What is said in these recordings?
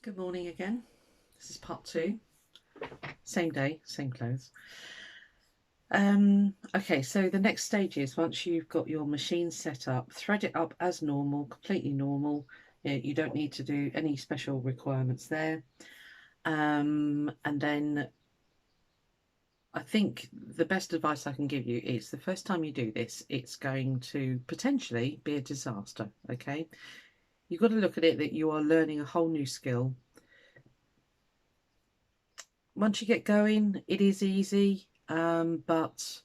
Good morning again. This is part 2. Same day, same clothes. Okay, so the next stage is once you've got your machine set up, thread it up as normal, completely normal. You don't need to do any special requirements there. And then I think the best advice I can give you is the first time you do this, it's going to potentially be a disaster, okay? You've got to look at it that you are learning a whole new skill. Once you get going, it is easy, but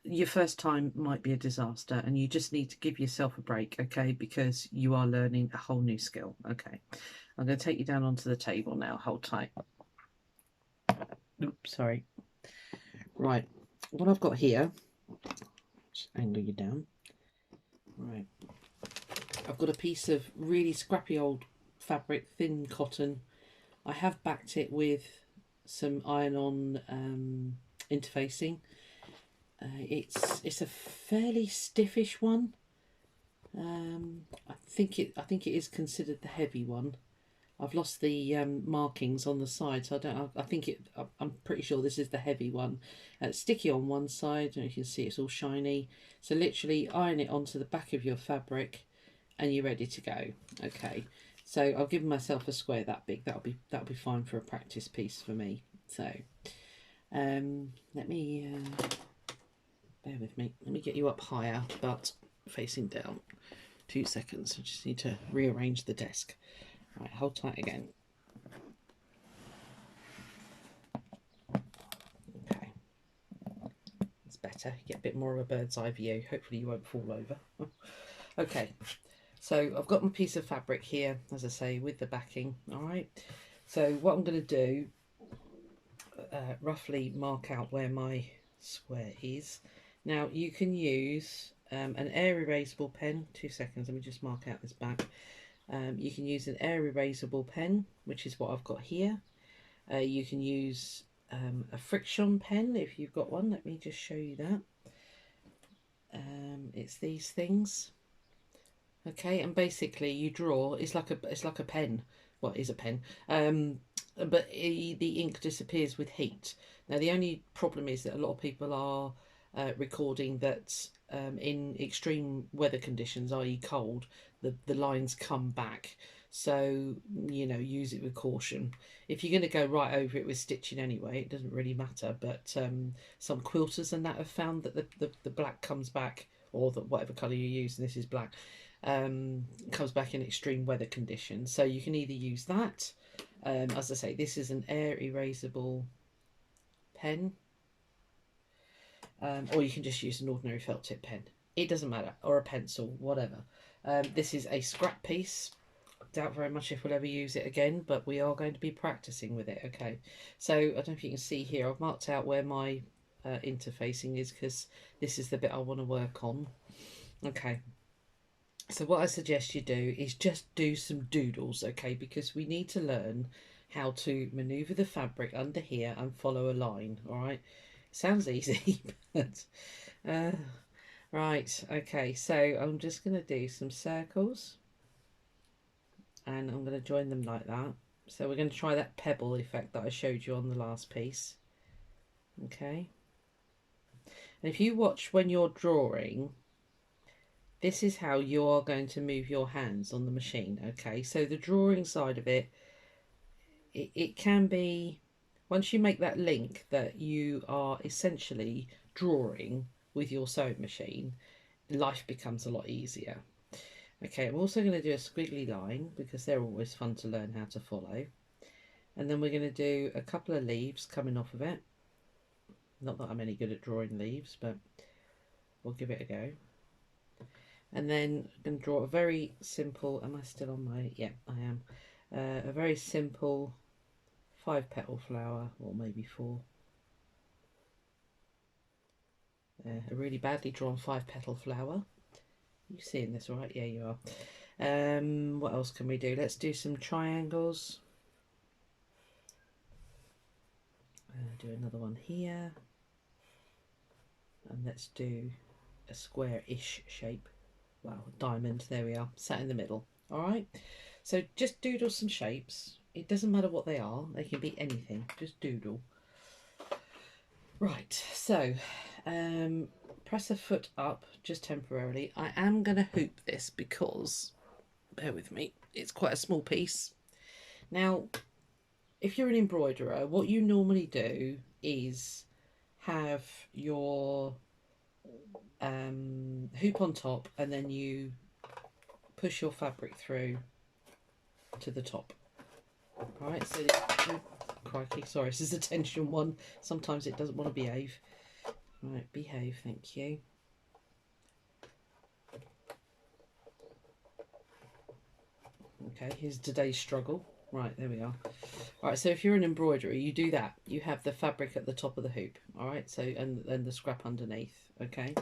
your first time might be a disaster and you just need to give yourself a break, okay, because you are learning a whole new skill. Okay, I'm going to take you down onto the table now. Hold tight. Oops, sorry. Right, what I've got here, just angle you down. Right, I've got a piece of really scrappy old fabric, thin cotton. I have backed it with some iron-on interfacing. It's a fairly stiffish one. I think it is considered the heavy one. I've lost the markings on the side, so I'm pretty sure this is the heavy one. It's sticky on one side, and you can see it's all shiny. So literally iron it onto the back of your fabric, and you're ready to go. Okay. So I've given myself a square that big. That'll be fine for a practice piece for me. So let me bear with me. Let me get you up higher, but facing down. 2 seconds. I just need to rearrange the desk. Right, hold tight again. Okay, it's better. You get a bit more of a bird's eye view. Hopefully you won't fall over. Okay, so I've got my piece of fabric here, as I say, with the backing. All right. So what I'm going to do, roughly mark out where my square is. Now you can use an air erasable pen. 2 seconds. Let me just mark out this back. You can use an air erasable pen, which is what I've got here. You can use a friction pen if you've got one. Let me just show you that. It's these things. Okay, and basically you draw. It's like a pen. Well, it is a pen. But the ink disappears with heat. Now the only problem is that a lot of people are recording that in extreme weather conditions, i.e. cold, the lines come back. So, you know, use it with caution. If you're going to go right over it with stitching anyway, it doesn't really matter. But some quilters and that have found that the black comes back, or whatever colour you use, and this is black, comes back in extreme weather conditions. So you can either use that. As I say, this is an air erasable pen. Or you can just use an ordinary felt tip pen. It doesn't matter, or a pencil, whatever. This is a scrap piece. Doubt very much if we'll ever use it again, but we are going to be practicing with it. Okay, so I don't know if you can see here, I've marked out where my interfacing is, because this is the bit I want to work on. Okay, so what I suggest you do is just do some doodles, okay, because we need to learn how to maneuver the fabric under here and follow a line. All right, sounds easy, but right, okay, so I'm just going to do some circles, and I'm going to join them like that. So we're going to try that pebble effect that I showed you on the last piece. Okay, and if you watch when you're drawing, this is how you are going to move your hands on the machine. Okay, so the drawing side of it, it can be, once you make that link that you are essentially drawing with your sewing machine, life becomes a lot easier. Okay, I'm also going to do a squiggly line because they're always fun to learn how to follow. And then we're going to do a couple of leaves coming off of it. Not that I'm any good at drawing leaves, but we'll give it a go. And then I'm going to draw a very simple, am I still on my, yeah, I am. A very simple 5-petal flower, or maybe 4. A really badly drawn 5-petal flower. You seeing this right? Yeah, you are. What else can we do? Let's do some triangles. Do another one here. And let's do a square-ish shape. Well, diamond, there we are, sat in the middle. All right, so just doodle some shapes. It doesn't matter what they are. They can be anything. Just doodle. Right, so press a foot up just temporarily. I am going to hoop this because, bear with me, it's quite a small piece. Now, if you're an embroiderer, what you normally do is have your hoop on top, and then you push your fabric through to the top. All right, so crikey, sorry, this is a tension one. Sometimes it doesn't want to behave. Right, behave, thank you. Okay, here's today's struggle. Right, there we are. All right, so if you're an embroiderer, you do that. You have the fabric at the top of the hoop. All right, so and the scrap underneath. Okay,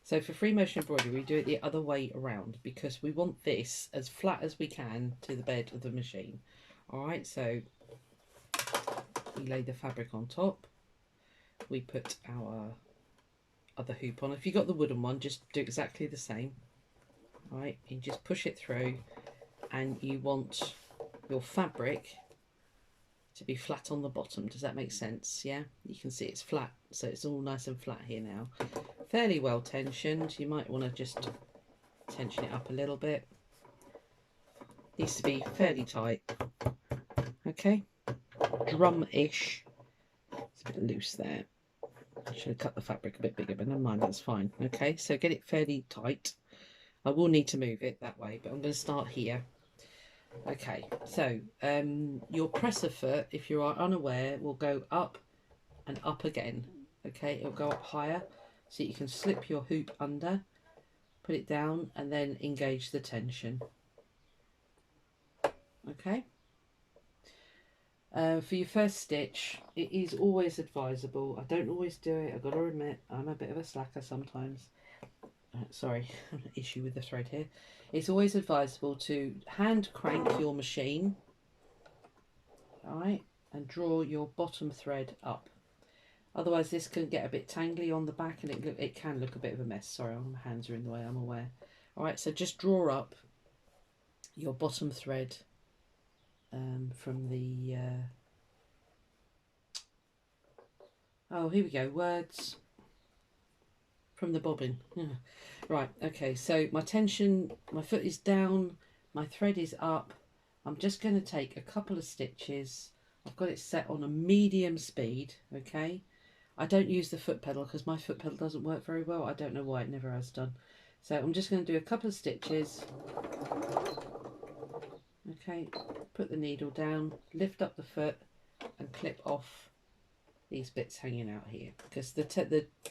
so for free motion embroidery, we do it the other way around because we want this as flat as we can to the bed of the machine. All right, so we lay the fabric on top. We put our other hoop on. If you got the wooden one, just do exactly the same. All right, you just push it through, and you want your fabric to be flat on the bottom. Does that make sense? Yeah, you can see it's flat, so it's all nice and flat here now. Fairly well tensioned. You might want to just tension it up a little bit. Needs to be fairly tight. Okay, drum-ish. It's a bit loose there. I should have cut the fabric a bit bigger, but never mind, that's fine. Okay, so get it fairly tight. I will need to move it that way, but I'm going to start here. Okay, so your presser foot, if you are unaware, will go up and up again. Okay, it'll go up higher, so you can slip your hoop under, put it down, and then engage the tension. Okay. For your first stitch, it is always advisable. I don't always do it, I've got to admit, I'm a bit of a slacker sometimes. Sorry, issue with the thread here. It's always advisable to hand crank your machine, alright, and draw your bottom thread up. Otherwise this can get a bit tangly on the back and it can look a bit of a mess. Sorry, my hands are in the way, I'm aware. Alright, so just draw up your bottom thread from the... oh, here we go, words... from the bobbin. Right, okay, so my tension, my foot is down, my thread is up. I'm just going to take a couple of stitches. I've got it set on a medium speed, okay? I don't use the foot pedal because my foot pedal doesn't work very well. I don't know why, it never has done. So I'm just going to do a couple of stitches. Okay, put the needle down, lift up the foot and clip off these bits hanging out here, because the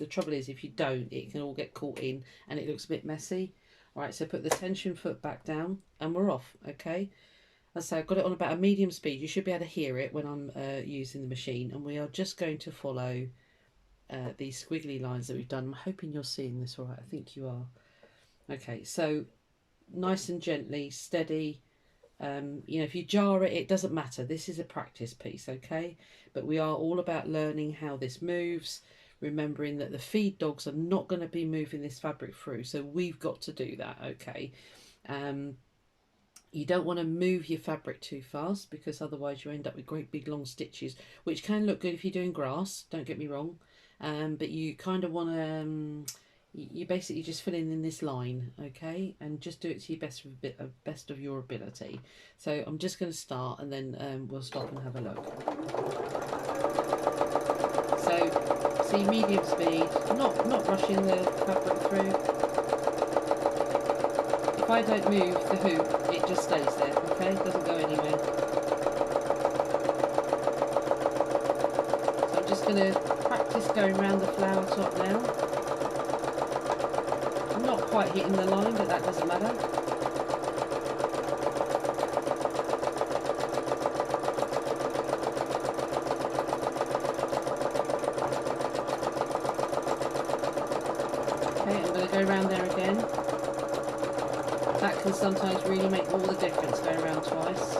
trouble is if you don't, it can all get caught in and it looks a bit messy. All right, so put the tension foot back down and we're off. Okay, as I say, I've got it on about a medium speed. You should be able to hear it when I'm using the machine, and we are just going to follow these squiggly lines that we've done. I'm hoping you're seeing this all right. I think you are. Okay, so nice and gently, steady. You know, if you jar it, it doesn't matter. This is a practice piece, okay? But we are all about learning how this moves, remembering that the feed dogs are not going to be moving this fabric through, so we've got to do that, okay? You don't want to move your fabric too fast, because otherwise you end up with great big long stitches, which can look good if you're doing grass, don't get me wrong, but you kind of want to... you're basically just filling in this line, okay, and just do it to your best of your ability. So I'm just going to start, and then we'll stop and have a look. So see, medium speed, not rushing the fabric through. If I don't move the hoop, it just stays there, okay, it doesn't go anywhere. So I'm just going to practice going around the flower top now. Not quite hitting the line, but that doesn't matter. Okay, I'm going to go around there again. That can sometimes really make all the difference, going around twice.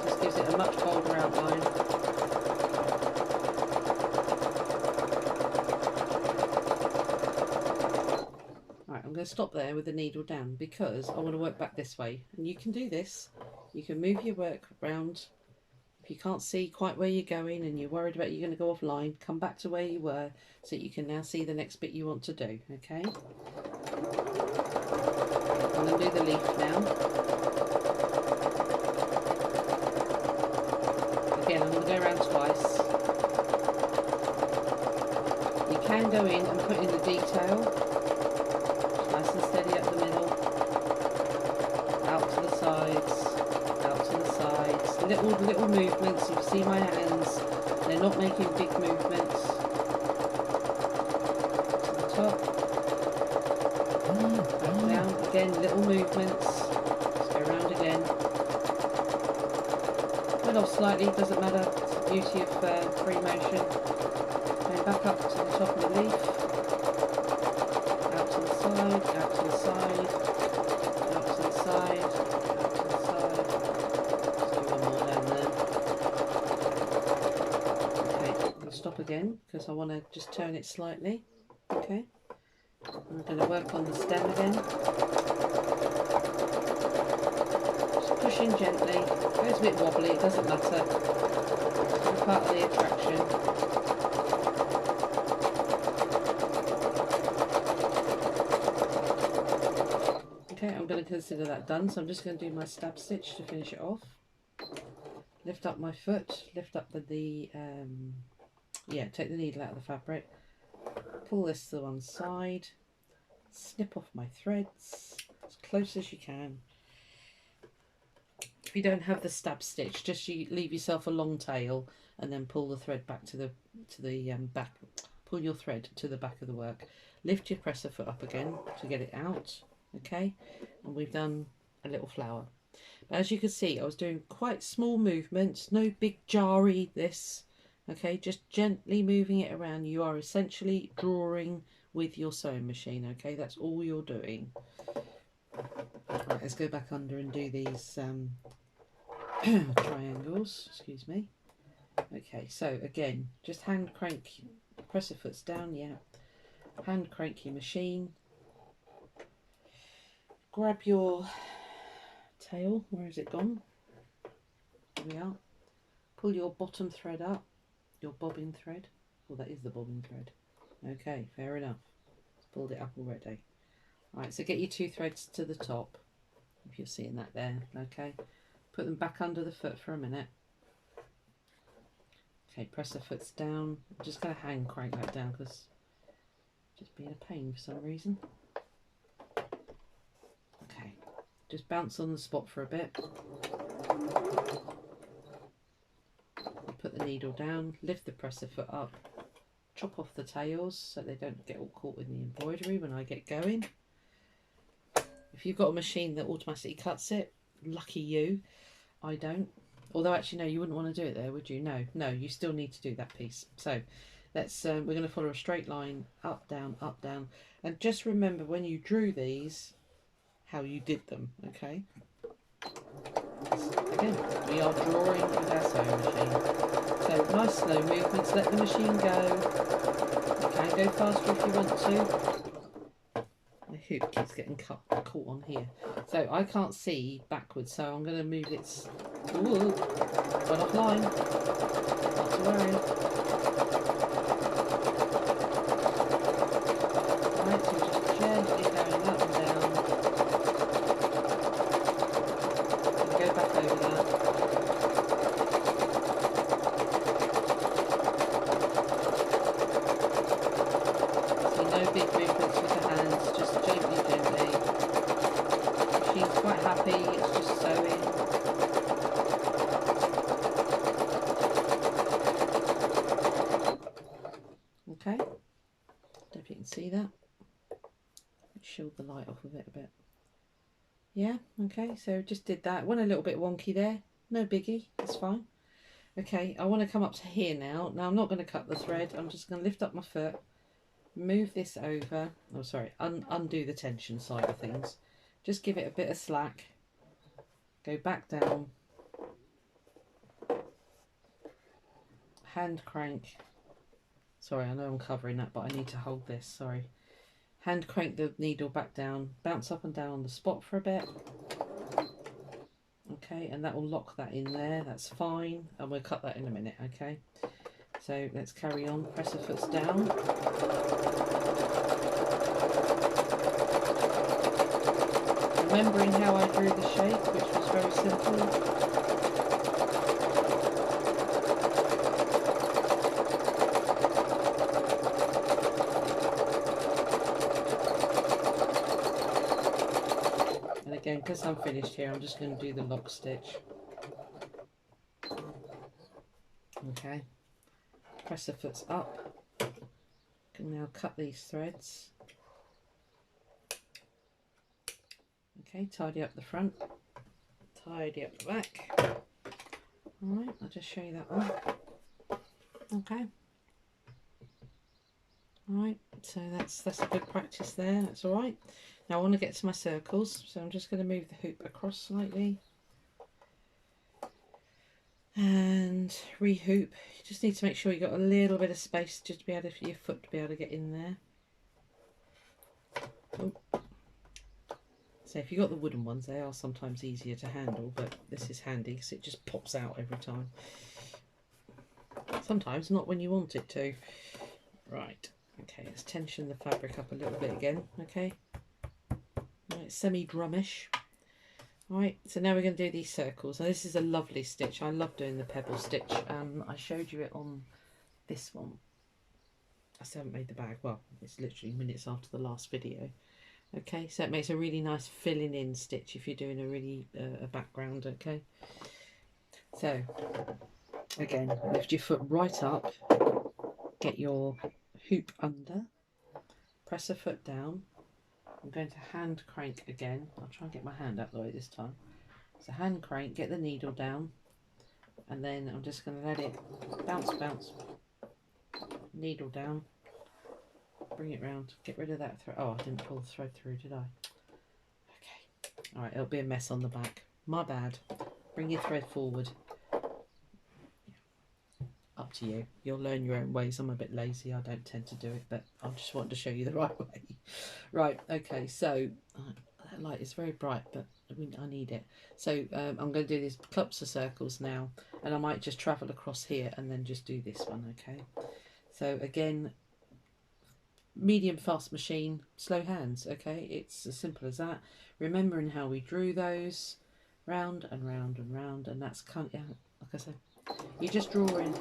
Just gives it a much bolder outline. I'm going to stop there with the needle down because I want to work back this way, and you can do this. You can move your work around. If you can't see quite where you're going and you're worried about you're going to go offline, come back to where you were so that you can now see the next bit you want to do, okay? I'm going to do the leaf now. Again, I'm going to go around twice. You can go in and put in the detail, nice and steady up the middle, out to the sides, out to the sides, little movements. You see my hands, they're not making big movements. To the top, back down, again little movements. Let's go around again. Went off slightly, doesn't matter, it's the beauty of free motion. Going back up to the top of the leaf, out to the side, out to the side, out to the side, out to the side. Let's do one more down there. Okay, I'll stop again because I want to just turn it slightly. Okay, I'm going to work on the stem again. Just pushing gently. It goes a bit wobbly, it doesn't matter. It's part of the attraction. Okay, I'm going to consider that done, so I'm just going to do my stab stitch to finish it off. Lift up my foot, lift up yeah, take the needle out of the fabric, pull this to one side, snip off my threads as close as you can. If you don't have the stab stitch, just leave yourself a long tail and then pull the thread back to the back. Pull your thread to the back of the work. Lift your presser foot up again to get it out. Okay, and we've done a little flower. But as you can see, I was doing quite small movements, no big jarry this. Okay, just gently moving it around. You are essentially drawing with your sewing machine. Okay, that's all you're doing. Right, let's go back under and do these triangles. Excuse me. Okay, so again, just hand crank, presser foot's down, yeah. Hand crank your machine. Grab your tail, where has it gone? Here we are. Pull your bottom thread up, your bobbin thread. Well, that is the bobbin thread. Okay, fair enough. It's pulled it up already. Alright, so get your two threads to the top, if you're seeing that there, okay. Put them back under the foot for a minute. Okay, press the foot's down. I'm just going to hand crank that down because it's just being a pain for some reason. Okay, just bounce on the spot for a bit. Put the needle down, lift the presser foot up, chop off the tails so they don't get all caught in the embroidery when I get going. If you've got a machine that automatically cuts it, lucky you. I don't. Although actually no, you wouldn't want to do it there, would you? No, you still need to do that piece. So let's we're going to follow a straight line, up, down, and just remember when you drew these how you did them, okay? Again, we are drawing with our sewing machine. So nice slow movements, let the machine go. You can go faster if you want to. My hoop keeps getting caught on here. So I can't see backwards, so I'm going to move it. Ooh, gone offline. Not to worry. Right, so just gently going up and down. And go back over that. So no big movements with the hands, just gently. Machine's quite happy, it's just sewing. Okay, don't know if you can see that. Let's shield the light off of it a bit. Yeah, okay, so just did that. Went a little bit wonky there, no biggie, it's fine. Okay, I want to come up to here now. Now I'm not going to cut the thread, I'm just going to lift up my foot, move this over, oh sorry, undo the tension side of things. Just give it a bit of slack, go back down, hand crank. Sorry, I know I'm covering that, but I need to hold this, sorry. Hand crank the needle back down, bounce up and down on the spot for a bit. Okay, and that will lock that in there. That's fine, and we'll cut that in a minute. Okay, so let's carry on. Press the foots down. Remembering how I drew the shape, which was very simple. Again, because I'm finished here, I'm just going to do the lock stitch. Okay, press the foots up. Can now cut these threads. Okay, tidy up the front, tidy up the back. Alright, I'll just show you that one. Okay. Alright, so that's a good practice there, that's alright. Now I want to get to my circles, so I'm just going to move the hoop across slightly. And re-hoop. You just need to make sure you've got a little bit of space just to be able to, for your foot to be able to get in there. Oh. So if you've got the wooden ones, they are sometimes easier to handle, but this is handy because it just pops out every time. Sometimes not when you want it to. Right, okay, let's tension the fabric up a little bit again, okay? Right, semi-drumish. Right, so now we're going to do these circles. Now this is a lovely stitch. I love doing the pebble stitch. I showed you it on this one. I still haven't made the bag. Well, it's literally minutes after the last video. Okay, so it makes a really nice filling in stitch if you're doing a really a background. Okay, so again, lift your foot right up, get your hoop under, press a foot down. I'm going to hand crank again. I'll try and get my hand out the way this time. So hand crank, get the needle down, and then I'm just going to let it bounce, bounce, needle down, bring it round, get rid of that thread. Oh, I didn't pull the thread through, did I? Okay. Alright, it'll be a mess on the back. My bad. Bring your thread forward. Up to you. You'll learn your own ways. I'm a bit lazy. I don't tend to do it, but I just wanted to show you the right way. Right, okay, so that light is very bright, but I need it. So I'm going to do these clumps of circles now, and I might just travel across here and then just do this one, okay? So again, medium fast machine, slow hands, okay? It's as simple as that. Remembering how we drew those, round and round and round, and that's kind of, like I said, you just draw in.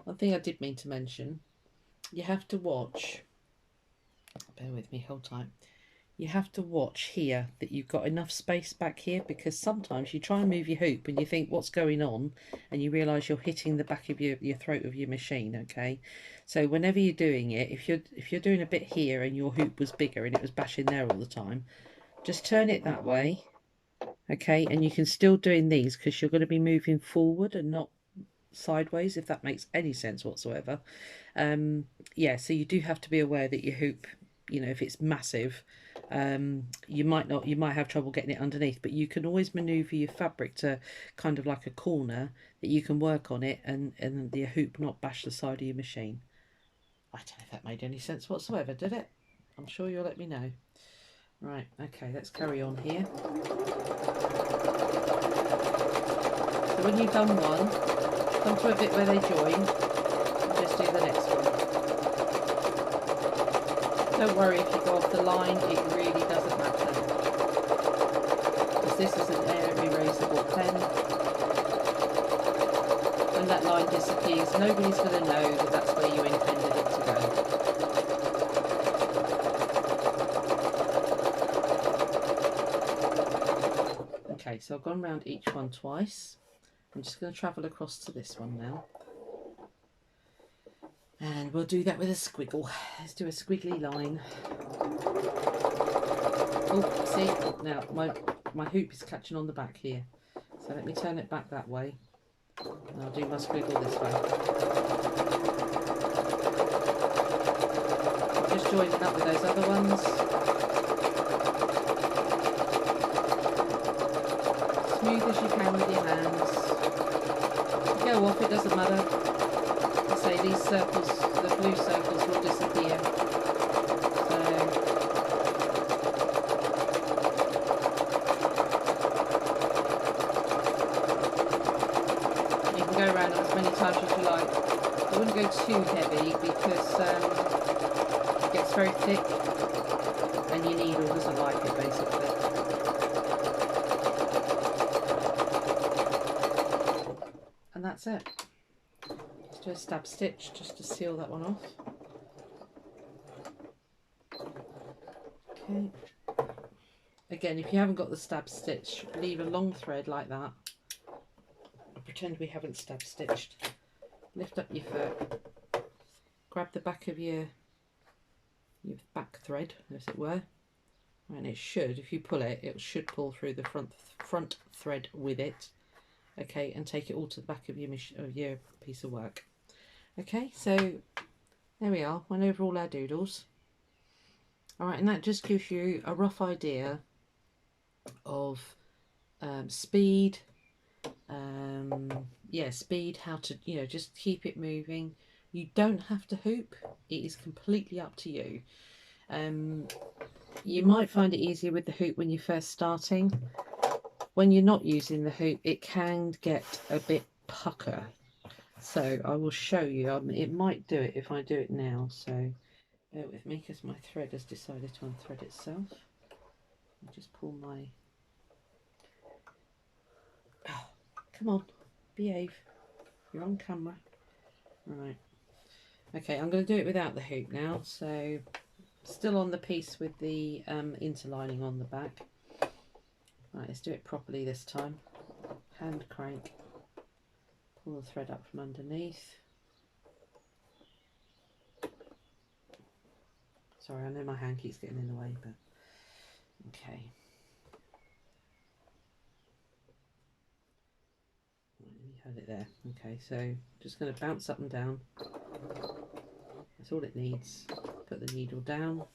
One thing I did mean to mention, you have to watch, bear with me, hold tight. You have to watch here that you've got enough space back here, because sometimes you try and move your hoop and you think what's going on, and you realise you're hitting the back of your throat of your machine. Okay, so whenever you're doing it, if you're doing a bit here and your hoop was bigger and it was bashing there all the time, just turn it that way, okay, and you can still doing these because you're going to be moving forward and not sideways, if that makes any sense whatsoever. Yeah, so you do have to be aware that your hoop, you know, if it's massive, you might have trouble getting it underneath, but you can always maneuver your fabric to kind of like a corner that you can work on it, and the hoop not bash the side of your machine. I don't know if that made any sense whatsoever, did it? I'm sure you'll let me know. Right, okay, let's carry on here. So when you've done one, come to a bit where they join, and just do the next one. Don't worry if you go off the line, it really doesn't matter. Because this is an air erasable pen. When that line disappears, nobody's going to know that that's where you intended it to go. Okay, so I've gone round each one twice. I'm just going to travel across to this one now. And we'll do that with a squiggle. Let's do a squiggly line. Oh, see, now my hoop is catching on the back here. So let me turn it back that way. And I'll do my squiggle this way. I'm just joining up with those other ones. Smooth as you can with your hands. If you go off, it doesn't matter. Say these circles, the blue circles will disappear. So sometimes if you like. I wouldn't go too heavy because it gets very thick and your needle doesn't like it basically. And that's it. Let's do a stab stitch just to seal that one off. Okay. Again, if you haven't got the stab stitch, leave a long thread like that. Pretend we haven't stab stitched. Lift up your foot, grab the back of your back thread, as it were, and it should, if you pull it, it should pull through the front thread with it. Okay, and take it all to the back of your piece of work. Okay, so there we are. Went over all our doodles. All right, and that just gives you a rough idea of speed. Yeah, speed, how to, you know, just keep it moving. You don't have to hoop. It is completely up to you. You might find it easier with the hoop when you're first starting. When you're not using the hoop, it can get a bit pucker. So I will show you. It might do it if I do it now. So bear with me because my thread has decided to unthread itself. I'll just pull my... Oh, come on, behave. You're on camera. Right. Okay, I'm going to do it without the hoop now. So still on the piece with the interlining on the back. Right, let's do it properly this time. Hand crank. Pull the thread up from underneath. Sorry, I know my hand keeps getting in the way, but okay. You had it there. Okay, so just going to bounce up and down. That's all it needs. Put the needle down,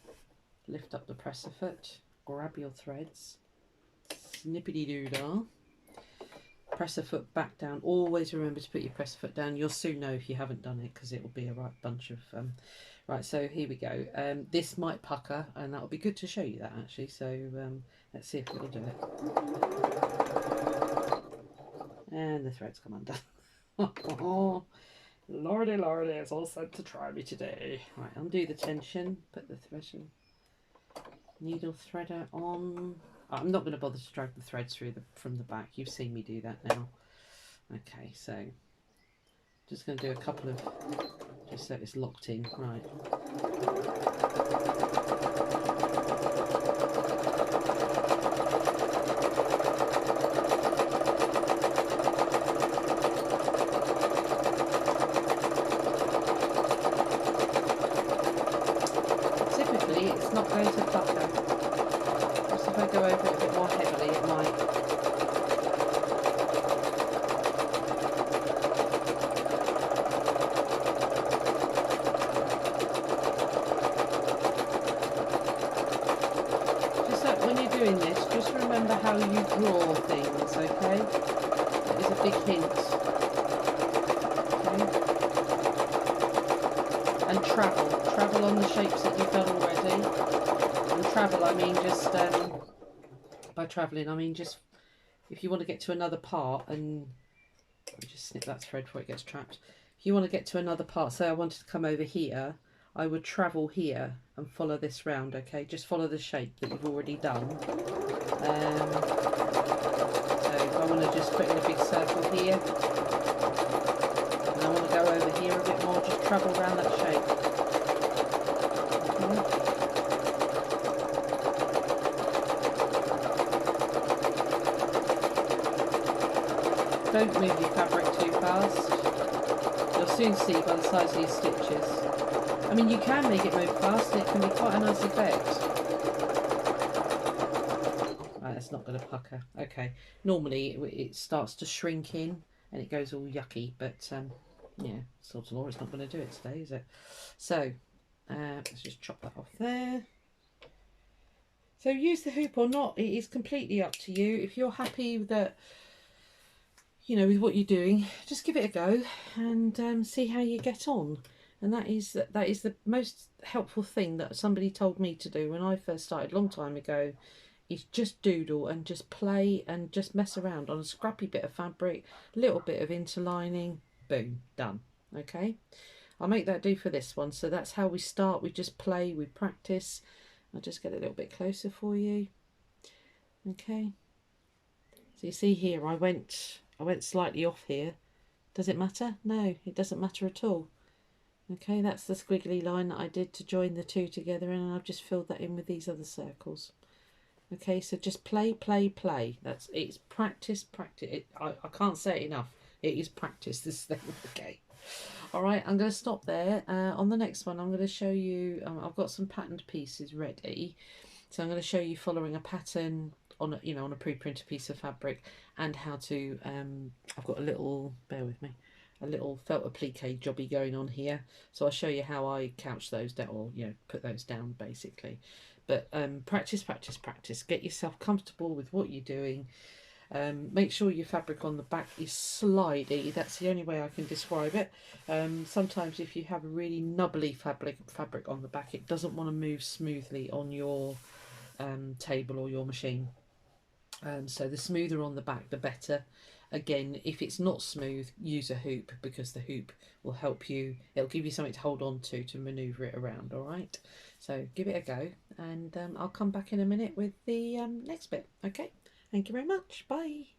lift up the presser foot, grab your threads, snippity doo-dah. Presser foot back down. Always remember to put your presser foot down. You'll soon know if you haven't done it because it will be a right bunch of right, so here we go. This might pucker and that'll be good to show you that actually. So let's see if it'll do it. And the threads come undone. Oh, lordy lordy, it's all set to try me today. Right, undo the tension, put the needle threader on. I'm not going to bother to drag the threads through from the back. You've seen me do that now. Okay, so just going to do a couple of, just so it's locked in. Right. Typically, it's not going to pucker. If I go over it a bit more heavily, it might. Just like when you're doing this, just remember how you draw things, okay? That is a big hint. Okay? And travel. Travel on the shapes that you've done already. And travel, I mean just... by travelling, I mean just if you want to get to another part, and let me just snip that thread before it gets trapped. If you want to get to another part, say I wanted to come over here, I would travel here and follow this round, okay? Just follow the shape that you've already done. So if I want to just put in a big circle here, and I want to go over here a bit more, just travel around that shape. Okay. Don't move your fabric too fast. You'll soon see by the size of your stitches. I mean, you can make it move fast and it can be quite a nice effect. Right, that's not going to pucker. Okay, normally it starts to shrink in and it goes all yucky, but yeah, sort of law, it's not going to do it today, is it? So let's just chop that off there. So use the hoop or not, it is completely up to you. If you're happy that, you know, with what you're doing, just give it a go and see how you get on. And that is the most helpful thing that somebody told me to do when I first started a long time ago, is just doodle and just play and just mess around on a scrappy bit of fabric, little bit of interlining, Boom, done. Okay, I'll make that do for this one. So that's how we start. We just play, we practice. I'll just get a little bit closer for you. Okay, so you see here I went slightly off here. Does it matter? No, it doesn't matter at all. Okay, that's the squiggly line that I did to join the two together, and I've just filled that in with these other circles. Okay, so just play, play, play. It's practice, practice. I can't say it enough. It is practice, this thing. Okay. All right, I'm going to stop there. On the next one, I'm going to show you, I've got some patterned pieces ready. So I'm going to show you following a pattern on on a pre-printed piece of fabric, and how to, I've got a little, bear with me, a little felt applique jobby going on here. So I'll show you how I couch those down, or put those down basically. But practice, practice, practice. Get yourself comfortable with what you're doing. Make sure your fabric on the back is slidey. That's the only way I can describe it. Sometimes if you have a really nubbly fabric on the back, it doesn't want to move smoothly on your table or your machine. So the smoother on the back, the better. Again, if it's not smooth, use a hoop, because the hoop will help you. It'll give you something to hold on to manoeuvre it around. All right. So give it a go, and I'll come back in a minute with the next bit. Okay. Thank you very much. Bye.